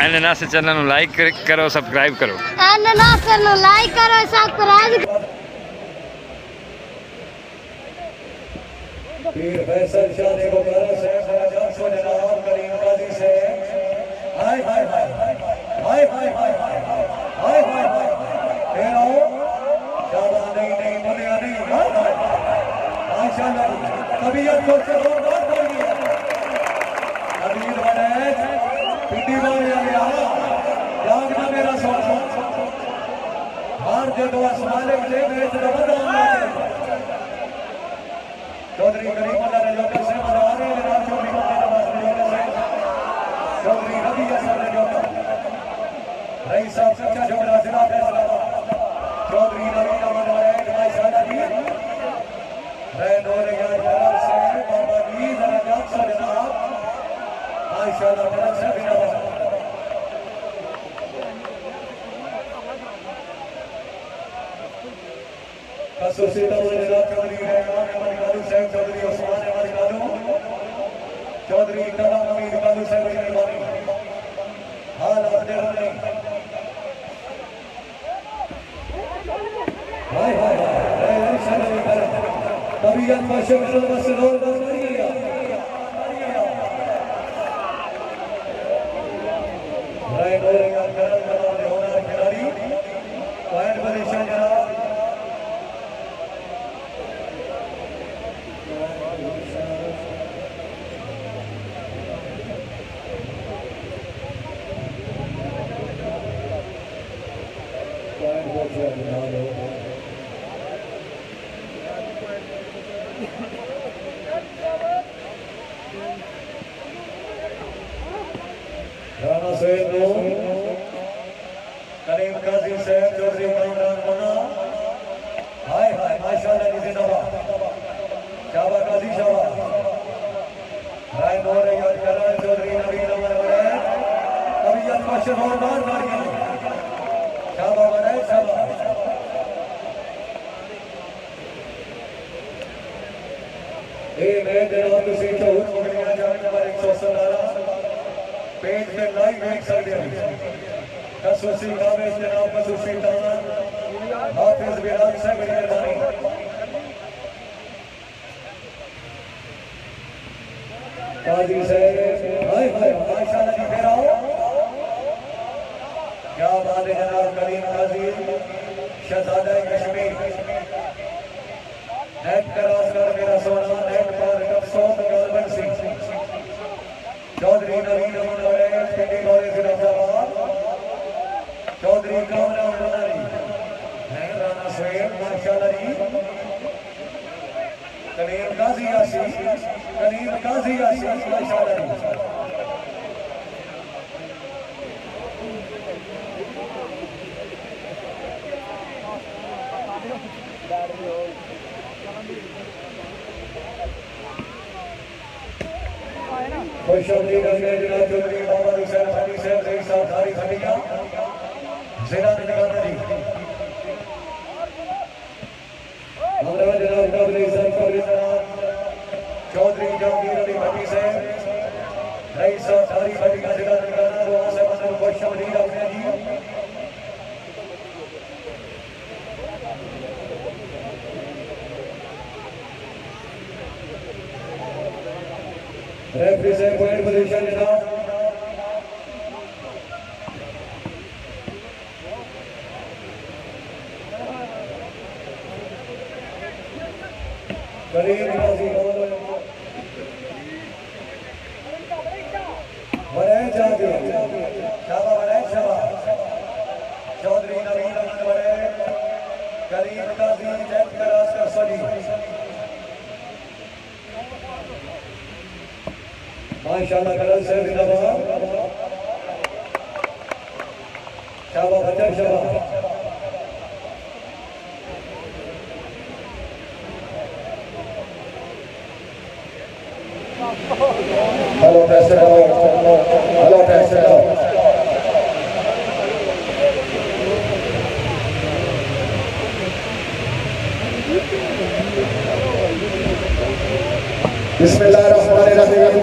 एनना से चैनल ਨੂੰ ਲਾਈਕ ਕਰੋ ਸਬਸਕ੍ਰਾਈਬ ਕਰੋ एनना से लाइक करो सब्सक्राइब पीर फैसल शाह नेकोकरा से खराजान सो जनाब कलीम काजी से हाय हाय हाय हाय हाय हाय हाय हाय हाय हेलो शाबाश नहीं नहीं बोलिया नहीं हाय हाय माशाल्लाह तबीयत को से और बात कर दिया नवीद वड़ाइच पिंडी बार आ गया जागना मेरा सोच हार जो दो संभाले मुझे मेरे से बता चौधरी करीम अल्लाह ने जोकर से मजा आ रहे हैं जनाब चौधरी के नवाज ने जोकर से चौधरी रवि असर ने जोकर रईस साहब सच्चा झगड़ा जिला फैसला चौधरी रवि नवाज वड़ाइच माशाल्लाह जी मैं नूर यार जलाल से बाबा जी जरा जान से जनाब माशाल्लाह बड़ा से भी नवाज कसुसी तमाम जनाब चौधरी रहमान चौधरी उस्मान अहमद कालू चौधरी तमाम नवीद कालू साहब की मेहरबानी हाल अपने हमने हाय हाय हाय इंशाल्लाह तबीयत माशाअल्लाह बस और बढ़िया राय नूर का करम बनाने होना खिलाड़ी पॉइंट पोजीशन जनाब कलीम काजी साहब चौधरी कमरान मुन्ना हाय हाय माशाल्लाह जी जिंदाबाद शाबाश काजी शाबाश राय नूर यार जलाल चौधरी नवीद अमर वड़ाइच तबीयत का शोरदार नारियां शाबाश वड़ाइच शाबाश ए मैं जनाब तुसी चौहर मुगलियां जाने नंबर 117 पेज पे लाइव देख सकते हैं कसुसी कामेश जनाब कसुसी तान हाफिज बिलाल साहब की मेहरबानी काजी साहब हाय हाय माशाल्लाह जी फिर आओ क्या बात है जनाब कलीम काजी शहजादा कश्मीर नेट क्रॉस कर मेरा सोना नेट पर कब सो गालबन सिंह चौधरी नवीद अमर वड़ाइच पिंडी बार जिलाबाद चौधरी कमरान राना सोहेब माशाल्लाह जी कलीम काजी आसी माशाल्लाह जी खुशखबरी करने जनाब चौधरी बाबा हुसैन खानी साहब रईस साहब धारी खटिया जिला निगरान जी हमारा जनाब काबिल इज्जत जनाब चौधरी जहांगीर अली भट्टी साहब रईस साहब धारी खटिया जिला निगरान वो से मतलब खुशखबरी रखने जी रेफरी से पॉइंट पोजीशन जनाब कलीम काजी वड़ाइच आ गया शाबाश वड़ाइच शाबाश चौधरी नवीद अमर वड़ाइच कलीम काजी जेट क्रॉस कर सली माशाल्लाह कलम से जिंदाबाद शाबाश बच्चर शाबाश हेलो फैसल हेलो फैसल बिस्मिल्लाहिर्रहमानिर्रहीम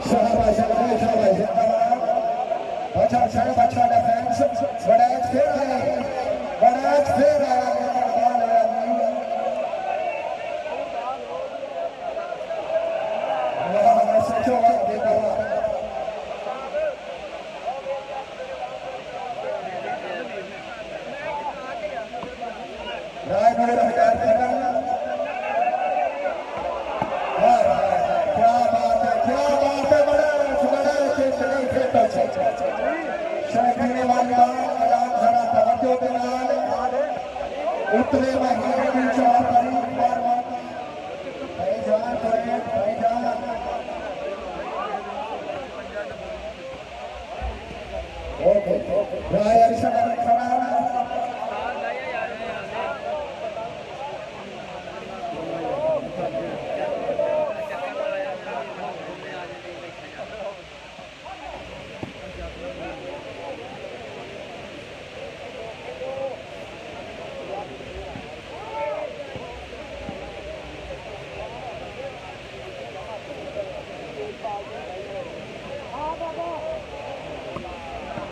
शाबाश शाबाश बच्चा साहब अच्छा डिफेंस वड़ाइच फिर आया वड़ाइच फिर आया उतरे महीने की चार तारीख भाईजान भाईजान ओके राय अरशद खड़ा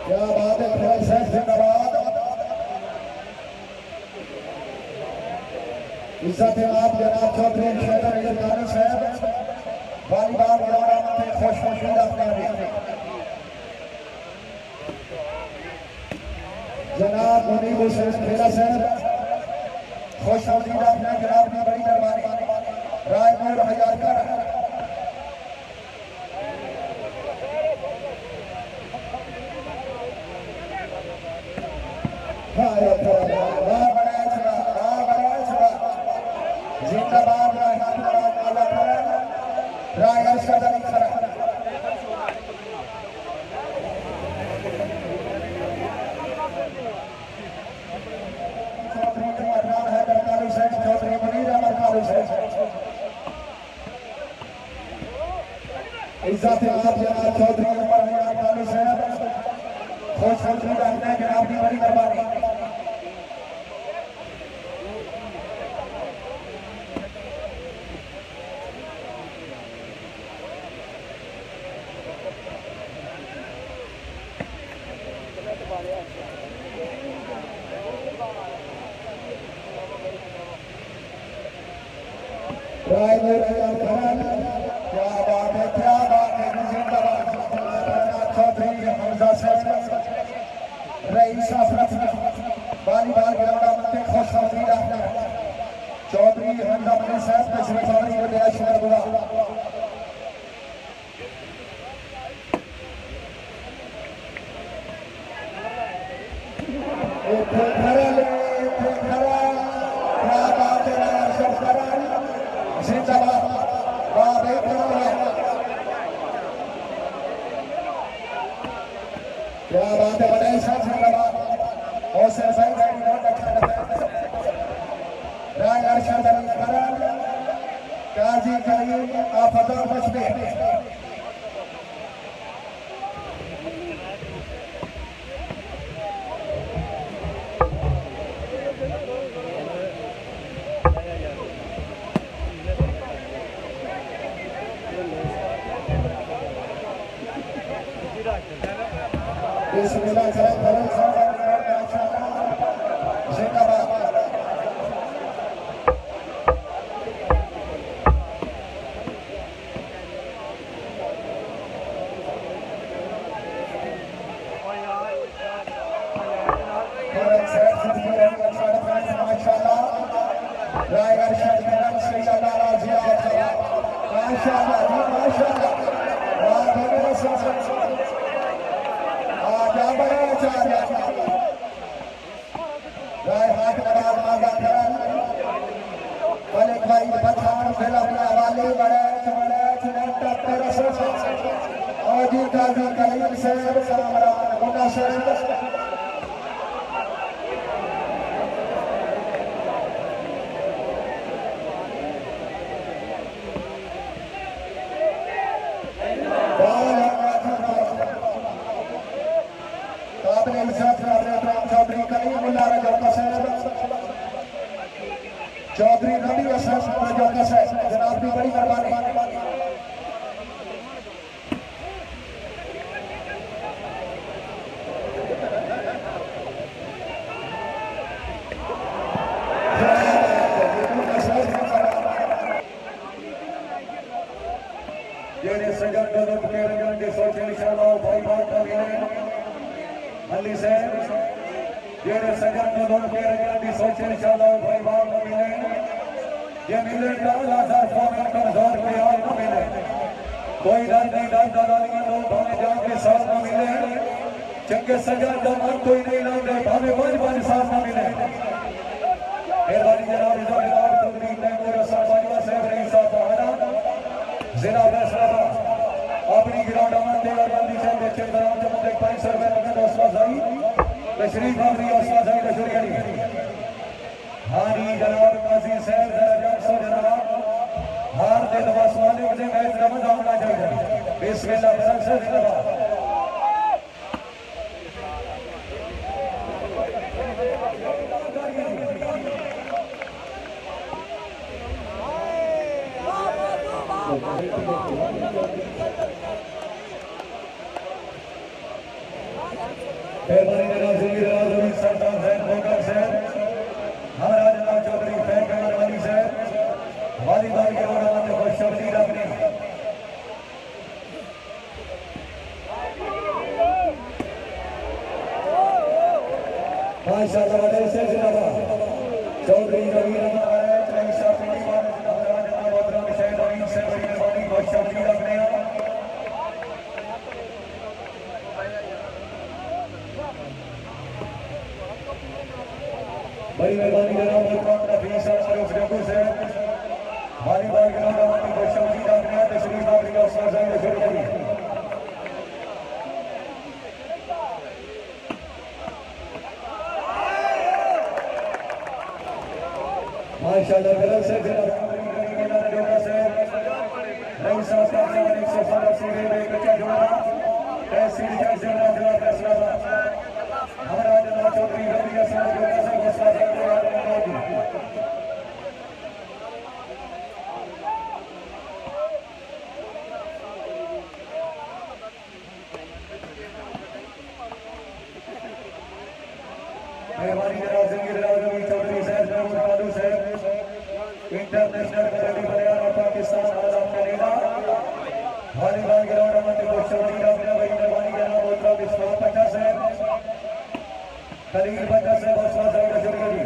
क्या बात है फैसल जिंदाबाद इज्जत आप जनाब चौधरी शेखर साहब वॉलीबॉल ग्राउंड में खुशखुशीद अपने जनाब मुनीब हुसैन खेला साहब खुशखुशीद अपने जनाब की बड़ी मेहरबानी रायपुर हजारकर इज्जत आप जनाब चौधरी साहब खुशखुशीद अपने जनाब की बड़ी मेहरबानी वॉलीबॉल ग्राउंड में खुशखुशीद चौधरी हमजा साहब तशरीफ आवरी को दिया शुक्रिया क्या बात है बड़े साहब जिंदाबाद और सरसाई गाड़ी बहुत अच्छा लगता है राय अरशद करम काजी कलीम आफदा मशबे बिस्मिल्लाह कलीम से कमरान मुन्ना से चौधरी कलीम मुन्ना चौधरी नबी जनाब की बड़ी मेहरबानी जेने सजन दौलत के रंजन की सोचे इंशाअल्लाह भाई बात का मिले अली से जेने सजन दौलत के रंजन की सोचे इंशाअल्लाह भाई बात का मिले ये मिले डाला सा फोन कर जोर के हाल न मिले कोई डर नहीं डर दादालियां लोग भाने जान के साथ न मिले चंगे सजन दौलत कोई नहीं लाते भाने बच साथ न मिले मेहरबानी जनाब इजाजत चौधरी नैमूर साहब साहब रईस साहब बहाना जिला फैसलाबाद अपनी ग्राउंड अमन देवर बंदी से बच्चे दराम जब तक 500 रुपए नकद हौसला जाई तशरीफ आवरी हौसला जाई तशरीफ करी हारी जनाब काजी साहब दरजात सो जनाब हार दे दवा मालिक ने मैच रमज आना चाहिए बिस्मिल्लाह फैसल से जिंदाबाद मेहरबानी जनाब जिंदगी दराज अभी सरदार जैन भोकर साहब हमारा जनाब चौधरी फैसल वाली साहब वॉलीबॉल के रोड में खुशखबरी रखने माशाअल्लाह वाले से जिंदाबाद चौधरी नवीद हमारा रईसा पिंडी वाले हमारा जनाब मोहतरम शहीद अमीन से बड़ी मेहरबानी खुशखबरी रखने बड़ी मेहरबानी जनाब मोहतरम फैसल मारूफ जगू से वॉलीबॉल के रोड में खुशखबरी रखने तशरीफ आवरी हौसला जाई शुरू करी माशाअल्लाह गलत से जनाब से रईस साहब का 112 सीधे में कच्चा जोड़ा तहसील का जिला फैसलाबाद हमारा जनाब चौधरी रवि साहब जो से हौसला जाई मेहरबानी जनाब जिंदगी दराज अभी चौधरी साहब महमूद साहब international kabaddi player of Pakistan Azad Canada volleyball ground में खुशखबरी रखने बड़ी मेहरबानी जनाब मोहतरम इस्माइल भट्टर साहब कलीम भट्टर साहब हौसला जाई शुरू करी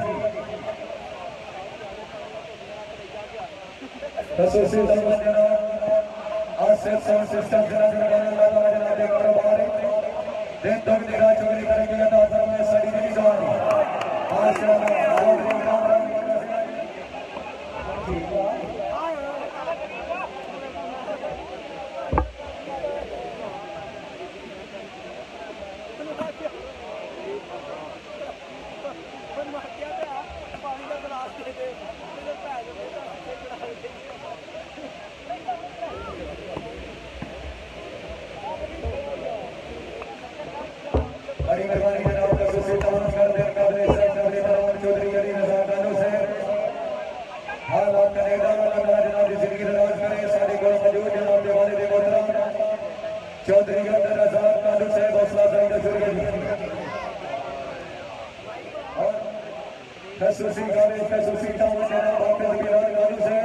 खसूसी तवज्जो जनाब आसिफ साउंड सिस्टम जनाब जनाब के कारोबार दिन तक निगाह चुगली करेंगे अता फरमाए साडी नई जवानी माशाअल्लाह चौधरी कामरान बड़ी मेहरबानी जनाब खसूसी तवज्जो कर देर कादरे साहब चौधरी अली नज़ार दानो से हालात कनेडा वाला जनाब की जिंदगी दराज करे साडी कोल मौजूद जनाब के वालिद मोहतरम चौधरी अब्दुल रज़ाक दानो साहब हौसला जाई शुरू करी और खसूसी तवज्जो जनाब हाफिज बिलाल दानो से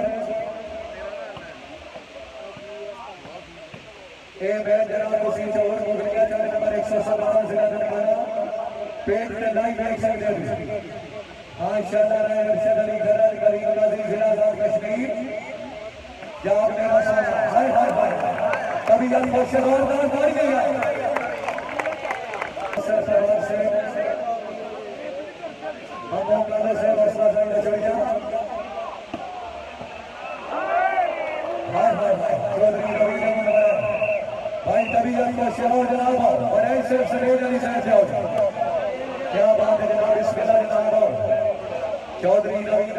ए मैं जनाब उसी चौर मुगलिया चार नंबर 117 जिला ननकाना पेट में लाइव एक्शन दे माशाअल्लाह रहे अरशद अली गरल करीम काजी जिला आजाद कश्मीर क्या आपने मसाला हाय हाय हाय कभी हम को शोरदार मार गया सरवर से बमकाबला से हौसला जाई छोड़िया हाय हाय हाय चौधरी नवीद भाई तभी हमको शहो जनाब वड़ाइच से सरेज अली साहब जाओ क्या बात है जनाब बिस्मिल्लाह जनाब चौधरी नवीद